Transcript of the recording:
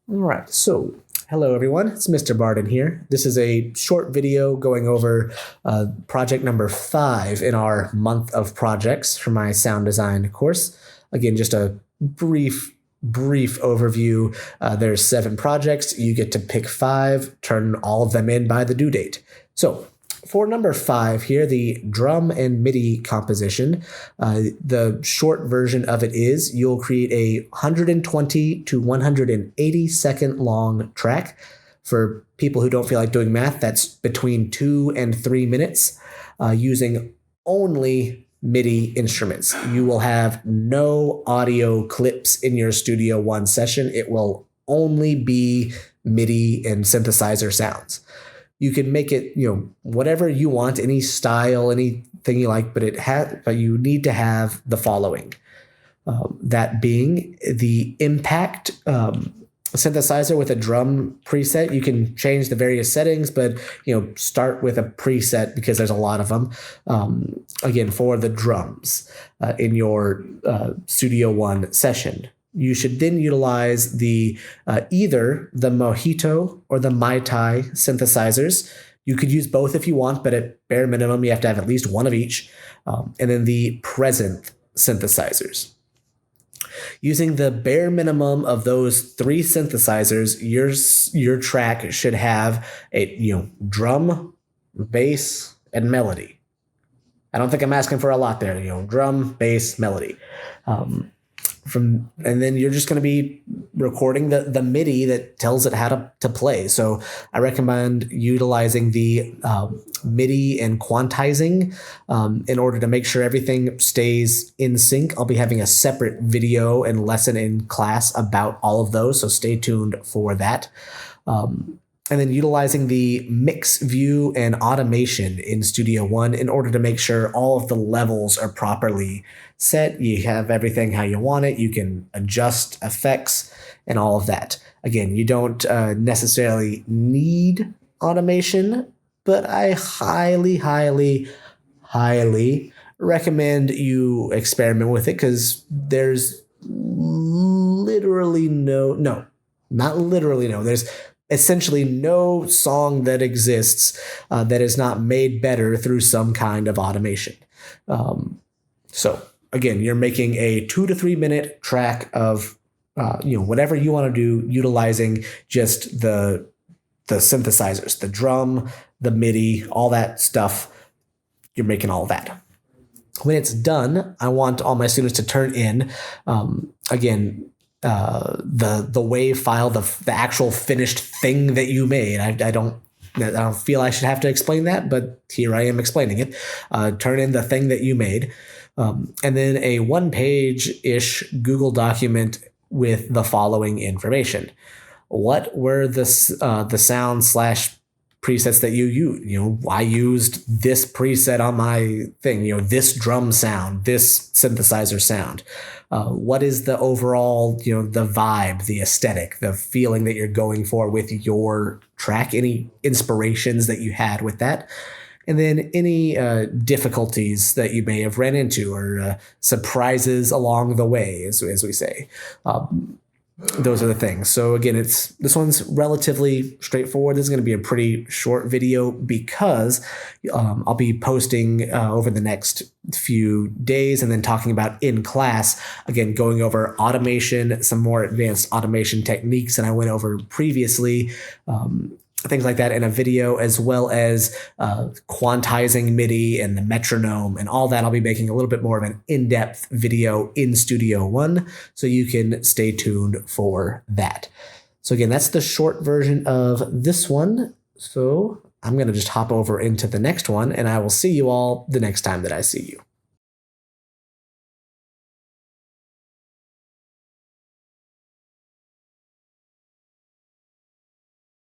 All right, so hello everyone, it's Mr. Barden here. This is a short video going over project number 5 in our month of projects for my sound design course. Again, just a brief overview. There's 7 projects. You get to pick 5, turn all of them in by the due date. So for number 5 here, the drum and MIDI composition, the short version of it is you'll create a 120 to 180 second long track. For people who don't feel like doing math, that's between 2 and 3 minutes, using only MIDI instruments. You will have no audio clips in your Studio One session. It will only be MIDI and synthesizer sounds. You can make it, whatever you want, any style, anything you like, but you need to have the following. That being the impact synthesizer with a drum preset. You can change the various settings, but start with a preset because there's a lot of them. Again, for the drums in your Studio One session. You should then utilize the either the Mojito or the Mai Tai synthesizers. You could use both if you want, but at bare minimum, you have to have at least one of each. And then the Present synthesizers. Using the bare minimum of those 3 synthesizers, your track should have a drum, bass, and melody. I don't think I'm asking for a lot there. Drum, bass, melody. And then you're just going to be recording the MIDI that tells it how to play. So I recommend utilizing the MIDI and quantizing in order to make sure everything stays in sync. I'll be having a separate video and lesson in class about all of those, so stay tuned for that. And then utilizing the mix view and automation in Studio One in order to make sure all of the levels are properly set. You have everything how you want it. You can adjust effects and all of that. Again, you don't necessarily need automation, but I highly recommend you experiment with it because there's there's essentially no song that exists that is not made better through some kind of automation. So again, you're making a 2 to 3 minute track of whatever you want to do, utilizing just the synthesizers, the drum, the MIDI, all that stuff. You're making all that. When it's done, I want all my students to turn in the WAV file, the actual finished thing that you made. I don't feel I should have to explain that, but here I am explaining it. Turn in the thing that you made, and then a 1-page-ish Google document with the following information. What were the sound / presets that you use? I used this preset on my thing, this drum sound, this synthesizer sound. What is the overall, the vibe, the aesthetic, the feeling that you're going for with your track, any inspirations that you had with that, and then any difficulties that you may have ran into or surprises along the way, as we say. Those are the things. So again, this one's relatively straightforward. This is going to be a pretty short video because I'll be posting over the next few days and then talking about in class, again, going over automation, some more advanced automation techniques than I went over previously. Things like that in a video, as well as quantizing MIDI and the metronome and all that. I'll be making a little bit more of an in-depth video in Studio One, so you can stay tuned for that. So again, that's the short version of this one. So I'm going to just hop over into the next one, and I will see you all the next time that I see you.